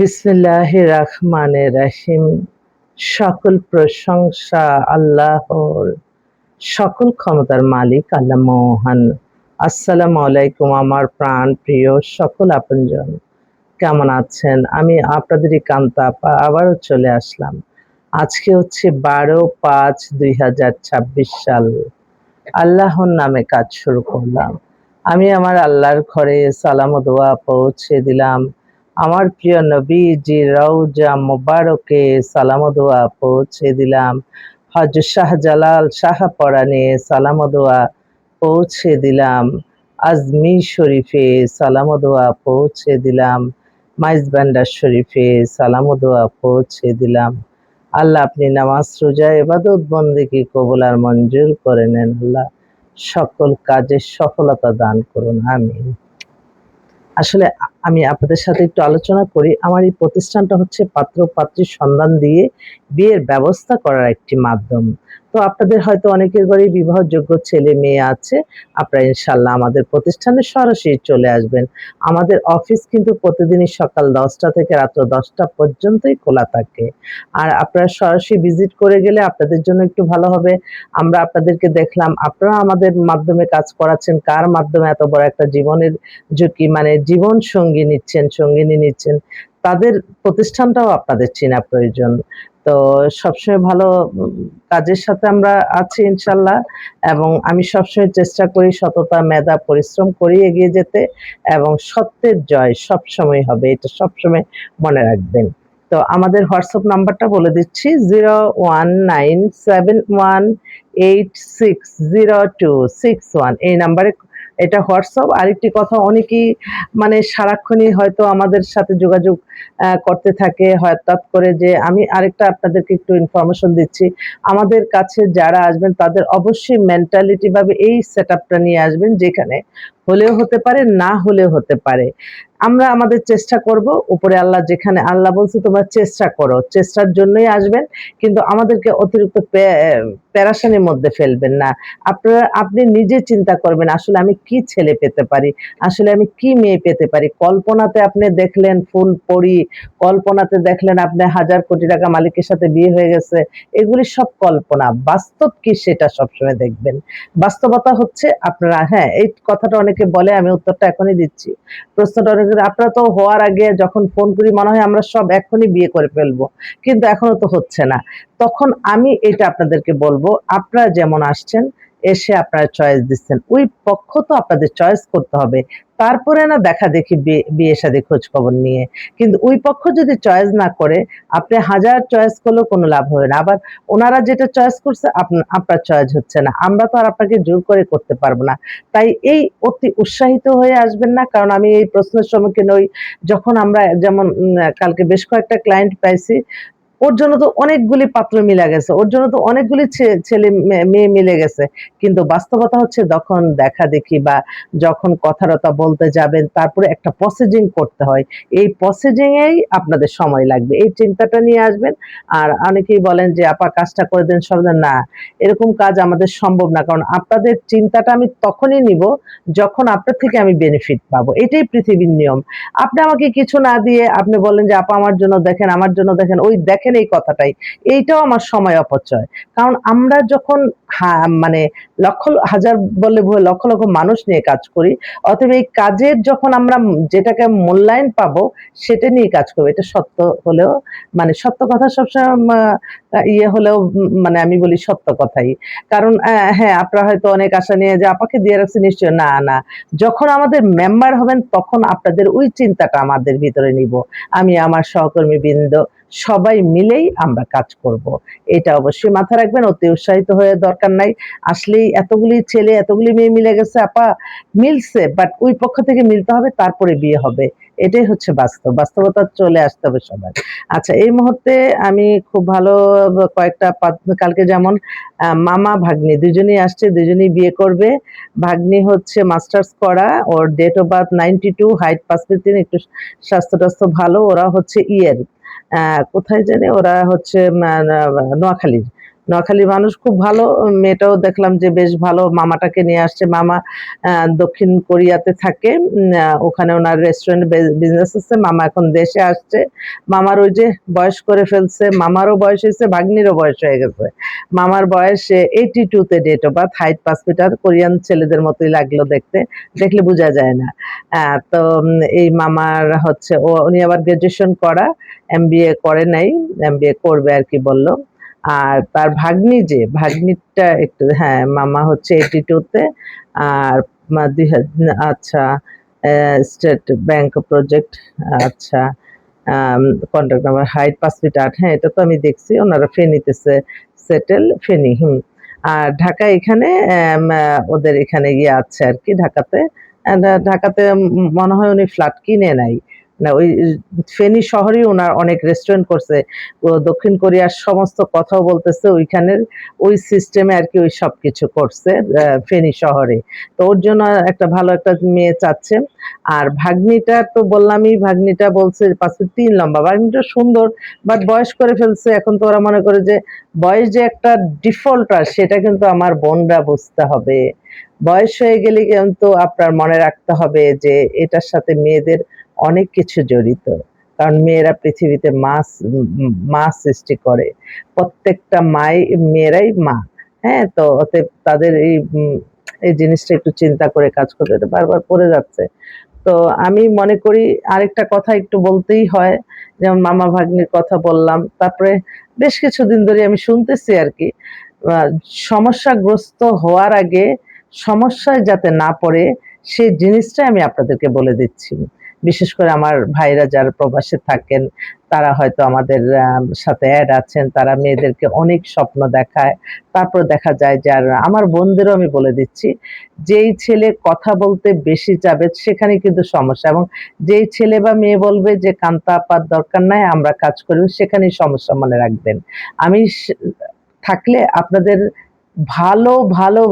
বিসমিল্লাহির রহমানির রহিম। সকল প্রশংসা আল্লাহর, সকল ক্ষমতার মালিক আল্লাহ মহান। আসসালামু আলাইকুম আমার প্রাণ প্রিয় সকল আপনজন, কেমন আছেন? আমি আপনাদেরই কান্তা আপা আবারও চলে আসলাম। আজকে হচ্ছে 12/5/2026 সাল। আল্লাহর নামে কাজ শুরু করলাম। আমি আমার আল্লাহর ঘরে সালাম ও দোয়া পৌঁছে দিলাম। আমার প্রিয় নবীজি রওজা মোবারকে সালাম ও দোয়া পৌঁছে দিলাম। হযরত শাহজালাল শাহপরানে সালাম ও দোয়া পৌঁছে দিলাম। আজমির শরীফে সালাম ও দোয়া পৌঁছে দিলাম। মাইজবান্ডার শরীফে সালাম ও দোয়া পৌঁছে দিলাম। আল্লাহ আপনি নামাজ রোজা ইবাদত বন্দেগী কবুল আর মঞ্জুর করে নেন। আল্লাহ সকল কাজে সফলতা দান করুন, আমিন। আসলে আমি আপনাদের সাথে একটু আলোচনা করি। আমার এই প্রতিষ্ঠানটা হচ্ছে পাত্র পাত্রীর সন্ধান দিয়ে বিয়ের ব্যবস্থা করার একটি মাধ্যম। তো আপনাদের হয়তো অনেকের ঘরেই বিবাহযোগ্য ছেলে মেয়ে আছে। আপনারা ইনশাআল্লাহ আমাদের প্রতিষ্ঠানে সরাসরি চলে আসবেন। আমাদের অফিস কিন্তু প্রতিদিনই সকাল 10টা থেকে রাত্র 10টা পর্যন্তই খোলা থাকে। আর আপনারা সরাসরি ভিজিট করে গেলে আপনাদের জন্য একটু ভালো হবে। আমরা আপনাদেরকে দেখলাম, আপনারা আমাদের মাধ্যমে কাজ করাচ্ছেন। কার মাধ্যমে এত বড় একটা জীবনের ঝুঁকি, মানে জীবন সঙ্গী নিচ্ছেন, সঙ্গিনী নিচ্ছেন, তাদের প্রতিষ্ঠানটাও আপনাদের চেনা প্রয়োজন। তো সবসময় ভালো কাজের সাথে আমরা আছি ইনশাল্লাহ, এবং আমি সবসময় চেষ্টা করি সততা, মেধা, পরিশ্রম করে এগিয়ে যেতে, এবং সত্যের জয় সবসময় হবে, এটা সবসময় মনে রাখবেন। তো আমাদের হোয়াটসঅ্যাপ নাম্বারটা বলে দিচ্ছি, 01971860261। এই নাম্বারে, এটা হোয়াটসঅ্যাপ। আরেকটি কথা, অনেকেই মানে সারাক্ষণই হয়তো আমাদের সাথে যোগাযোগ করতে থাকে হঠাৎ করে, যে আমি আরেকটা আপনাদেরকে একটু ইনফরমেশন দিচ্ছি। আমাদের কাছে যারা আসবেন তাদের অবশ্যই মেন্টালিটি ভাবে এই সেটআপটা নিয়ে আসবেন, যেখানে হলেও হতে পারে, না হলেও হতে পারে। আমরা আমাদের চেষ্টা করব, উপরে আল্লাহ যেখানে, আল্লাহ বলছে তোমরা চেষ্টা করো, চেষ্টার জন্যই আসবেন, কিন্তু আমাদেরকে অতিরিক্ত প্যারাশানির মধ্যে ফেলবেন না। আপনি নিজে চিন্তা করবেন, আসলে আমি কি ছেলে পেতে পারি, আসলে আমি কি মেয়ে পেতে পারি। কল্পনাতে আপনি দেখলেন ফুল পরি, কল্পনাতে দেখলেন আপনি হাজার কোটি টাকা মালিকের সাথে বিয়ে হয়ে গেছে, এগুলি সব কল্পনা। বাস্তব কি সেটা সবসময় দেখবেন। বাস্তবতা হচ্ছে আপনারা, হ্যাঁ এই কথাটা অনেকে বলে, আমি উত্তরটা এখনই দিচ্ছি। প্রশ্নটা অনেকে, আপনারা তো হওয়ার আগে যখন ফোন করি মনে হয় আমরা সব এখনই বিয়ে করে ফেলবো, কিন্তু এখনো তো হচ্ছে না। তখন আমি এটা আপনাদেরকে বলবো, আপনারা যেমন আসছেন, এসে আপনারা চয়েস দিচ্ছেন, ওই পক্ষ তো আপনাদের চয়েস করতে হবে। তারপরে না দেখা দেখি বিয়ে শাদী খোঁজ খবর নিয়ে। কিন্তু ওই পক্ষ যদি চয়েস না করে, আপনি হাজার চয়েস করলেও কোনো লাভ হবে না। আবার ওনারা যেটা চয়েস করছে আপনার চয়েস হচ্ছে না, আমরা তো আর আপনাকে জোর করে করতে পারবো না। তাই এই অতি উৎসাহিত হয়ে আসবেন না, কারণ আমি এই প্রশ্নের সম্মুখীন হই। যখন আমরা যেমন কালকে বেশ কয়েকটা ক্লায়েন্ট পাইছি, ওর জন্য তো অনেকগুলি পাত্র মিলা গেছে, ওর জন্য তো অনেকগুলি ছেলে মেয়ে মিলে গেছে। কিন্তু বাস্তবতা হচ্ছে, যখন দেখা দেখি বা যখন কথাবার্তা বলতে যাবেন, তারপরে একটা প্রসেসিং করতে হয়। এই প্রসেসিং এই আপনাদের সময় লাগবে, এই চিন্তাটা নিয়ে আসবেন। আর অনেকেই বলেন যে আপা কাজটা করে দেন সব দেন, না এরকম কাজ আমাদের সম্ভব না, কারণ আপনাদের চিন্তাটা আমি তখনই নিব যখন আপনার থেকে আমি বেনিফিট পাবো। এটাই পৃথিবীর নিয়ম। আপনি আমাকে কিছু না দিয়ে আপনি বলেন যে আপা আমার জন্য দেখেন, আমার জন্য দেখেন, ওই দেখেন এই কথাটাই, এইটাও আমার সময় অপচয়। কারণ আমরা যখন মানে লক্ষ হাজার বললে ভুল, লক্ষ লক্ষ মানুষ নিয়ে কাজ করি, অতএব এই কাজের যখন আমরা যেটাকে মূল্যায়ন পাবো, সেটা নিয়ে কাজ করবো। এটা সত্য হলেও, মানে সত্য কথা সবসময় ইয়ে হলেও, মানে আমি বলি সত্য কথাই। কারণ হ্যাঁ, আপনারা হয়তো অনেক আশা নিয়ে যে আপাকে দিয়ে রাখছি নিশ্চয়, না না, যখন আমাদের মেম্বার হবেন তখন আপনাদের ওই চিন্তাটা আমাদের ভিতরে নিব। আমি আমার সহকর্মীবৃন্দ সবাই মিলেই আমরা কাজ করব। এটা অবশ্যই মাথায় রাখবেন। অতি উৎসাহিত হয়ে দরকার নাই। আসলেই এতগুলি ছেলে এতগুলি মেয়ে মিলে গেছে আপা, মিলছে, বাট ওই পক্ষ থেকে মিলতে হবে, তারপরে বিয়ে হবে। এটাই হচ্ছে বাস্তব। বাস্তবতা চলে আসতে হবে সবার। আচ্ছা, এই মুহূর্তে আমি খুব ভালো কয়েকটা কালকে যেমন মামা ভাগ্নি দুজনেই আসছে, দুজনেই বিয়ে করবে। ভাগ্নি হচ্ছে মাস্টার্স করা, ওর ডেট অফ বার্থ 92, হাইট 5'3", একটু স্বাস্থ্য-টাস্থ্য ভালো। ওরা হচ্ছে ইয়ের কোথায় জানি, ওরা হচ্ছে নোয়াখালীর। নোয়াখালীর মানুষ খুব ভালো। মেয়েটাও দেখলাম যে বেশ ভালো। মামাটাকে নিয়ে আসছে। মামা দক্ষিণ কোরিয়াতে থাকে। ওখানে উনার রেস্টুরেন্ট বিজনেস আছে। মামা এখন দেশে আসছে। মামার ওই যে বয়স করে ফেলছে। মামারও বয়স হয়েছে, ভাগ্নিরও বয়স হয়ে গেছে। মামার বয়স 82 তে date of birth, height 5 metre, Korean ছেলেদের মতোই লাগলো দেখতে। দেখলে বোঝা যায় না। তো এই মামার হচ্ছে উনি আবার গ্র্যাজুয়েশন করা, এমবিএ করে নাই, এমবিএ করবে আরকি বলল। আর তার ভাগ্নিটা একটু, হ্যাঁ, মামা হচ্ছে 82 তে, আর আচ্ছা, স্টেট ব্যাংক প্রজেক্ট, আচ্ছা, কন্টাক্ট নাম্বার, হাইট 5 ফিট 8, হ্যাঁ, এটা তো আমি দেখছি। ওনারা ফেনীতে সেটেল, ফেনী, আর ঢাকা এখানে ওদের এখানে ইয়ে আছে আরকি ঢাকাতে। ঢাকাতে মনে হয় উনি ফ্ল্যাট কিনে নাই। না, ওই ফেনী শহরেই উনার অনেক রেস্টুরেন্ট করছে। দক্ষিণ কোরিয়ার সমস্ত কথাও বলতেছে ওইখানের, ওই সিস্টেমে আরকি ওই সবকিছু করছে ফেনী শহরে। তো ওর জন্য একটা ভালো একটা মেয়ে চাচ্ছে। আর ভাগ্নিটা তো বললামই, ভাগ্নিটা বলছে ৫ ফিট ৩ লম্বা। ভাগ্নিটা সুন্দর, বাট বয়স করে ফেলছে। এখন তো ওরা মনে করে যে বয়স যে একটা ডিফল্টার, সেটা কিন্তু আমার বোনরা বুঝতে হবে। বয়স হয়ে গেলে কিন্তু আপনার মনে রাখতে হবে যে এটার সাথে মেয়েদের অনেক কিছু জড়িত। কারণ মেয়েরা পৃথিবীতে মা সৃষ্টি করে। প্রত্যেকটা মেয়েরাই মা। হ্যাঁ? তো অতএব তাদের এই জিনিসটা একটু চিন্তা করে কাজ করতে, এটা বারবার পড়ে যাচ্ছে। তো আমি মনে করি আরেকটা কথা একটু বলতেই হয়। যেমন মামা ভাগ্নির কথা বললাম। তারপরে বেশ কিছুদিন ধরে আমি শুনতেছি আরকি, আ সমস্যাগ্রস্ত হওয়ার আগে সমস্যায় যাতে না পড়ে, সেই জিনিসটাই আমি আপনাদেরকে বলে দিচ্ছি। বিশেষ করে আমার ভাইরা যারা প্রবাসে থাকেন, তারা হয়তো আমাদের সাথে এড আছেন। তারা মেয়েদেরকে অনেক স্বপ্ন দেখায়। তারপর দেখা যায় যে, আর আমার বোনদেরও আমি বলে দিচ্ছি, যেই ছেলে কথা বলতে বেশি যাবে সেখানেই কিন্তু সমস্যা, এবং যেই ছেলে বা মেয়ে বলবে যে কান্তা আপার দরকার নাই, আমরা কাজ করব, সেখানেই সমস্যা, মনে রাখবেন। আমি থাকলে আপনাদের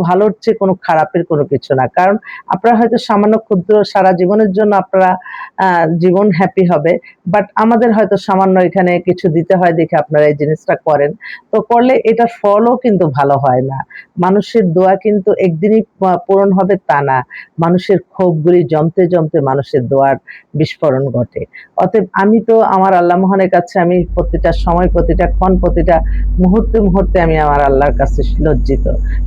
ভালোর চেয়ে কোনো খারাপের কোনো কিছু না। কারণ আপনারা হয়তো সামান্য ক্ষুদ্র সারা জীবনের জন্য আপনারা আ জীবন হ্যাপি হবে। বাট আমাদের হয়তো সামান্য এখানে কিছু দিতে হয় দেখে আপনারা এই জিনিসটা করেন। তো করলে এটার ফলও কিন্তু ভালো হয় না। মানুষের দোয়া কিন্তু একদিনই পূরণ হবে তা না। মানুষের ক্ষোভগুলি জমতে মানুষের দোয়ার বিস্ফোরণ ঘটে। অতএব আমি তো আমার আল্লাহ মহানের কাছে আমি প্রতিটা সময়, প্রতিটা ক্ষণ, প্রতিটা মুহূর্তে আমি আমার আল্লাহর কাছে লজ্জিত।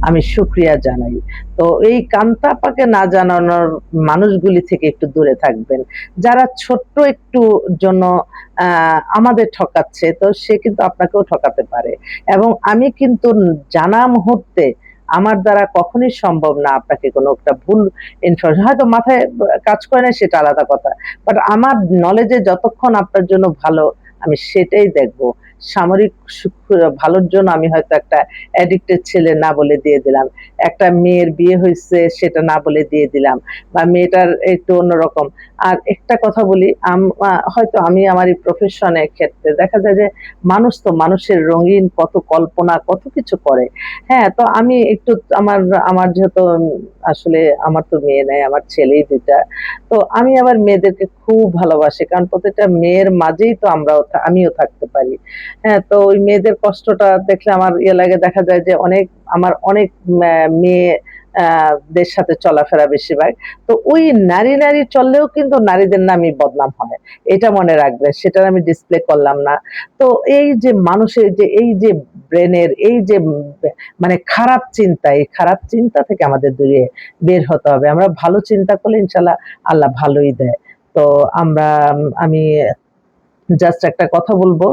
আমি শুকরিয়া জানাই। তো এই কান্তা আপাকে না জানানোর মানুষগুলি থেকে একটু দূরে থাকবেন। যারা ছোট্ট একটু জন্য আ আমাদের ঠকাচ্ছে, তো সে কিন্তু আপনাকেও ঠকাতে পারে। এবং আমি কিন্তু জানা মুহূর্তে আমার দ্বারা কখনোই সম্ভব না আপনাকে কোনো একটা ভুল হয়তো মাথায় কাজ করে না, সেটা আলাদা কথা। বাট আমার নলেজে যতক্ষণ আপনার জন্য ভালো, আমি সেটাই দেখব। সামরিক ভালোর জন্য আমি হয়তো একটা অ্যাডিক্টেড ছেলে না বলে দিয়ে দিলাম। একটা মেয়ের বিয়ে হইছে সেটা না বলে দিয়ে দিলাম। বা মেয়েটার একটু অন্যরকম। আর একটা কথা বলি, হয়তো আমি আমার এই প্রফেশনের ক্ষেত্রে দেখা যায় যে মানুষ তো মানুষের রঙিন কত কল্পনা, কত কিছু করে। হ্যাঁ? তো আমি একটু আমার আমার যেহেতু আসলে আমার তো মেয়ে নাই, আমার ছেলেই ২ টা। তো আমি আবার মেয়েদেরকে খুব ভালোবাসি। কারণ প্রত্যেকটা মেয়ের মাঝেই তো আমিও থাকতে পারি। হ্যাঁ? তো ওই মেয়েদের কষ্টটা দেখলে আমার ইয়ে লাগে, দেখা যায় যে আমার অনেক মেয়ে দের সাথে চলাফেরা বেশিরভাগ। তো ওই নারী চললেও কিন্তু নারীদের নামই বদনাম হয়। এটা মনে রাখবেন। সেটা আমি ডিসপ্লে করলাম না। তো এই যে মানুষের যে এই যে ব্রেনের এই যে মানে খারাপ চিন্তা, এই খারাপ চিন্তা থেকে আমাদের বের হতে হবে। আমরা ভালো চিন্তা করলে ইনশাআল্লাহ আল্লাহ ভালোই দেয়। তো আমি জাস্ট একটা কথা বলবো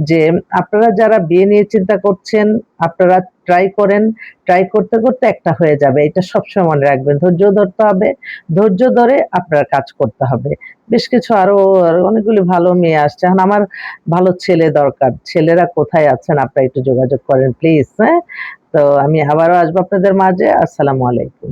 যে, আপনারা যারা বিয়ে নিয়ে চিন্তা করছেন, আপনারা ট্রাই করেন। ট্রাই করতে একটা হয়ে যাবে। এটা সবসময় মনে রাখবেন। ধৈর্য ধরতে হবে। ধৈর্য ধরে আপনার কাজ করতে হবে। বেশ কিছু আরো অনেকগুলি ভালো মেয়ে আসছে। এখন আমার ভালো ছেলে দরকার। ছেলেরা কোথায় আছেন? আপনারা একটু যোগাযোগ করেন প্লিজ, হ্যাঁ? তো আমি আবারও আসবো আপনাদের মাঝে। আসসালামু আলাইকুম।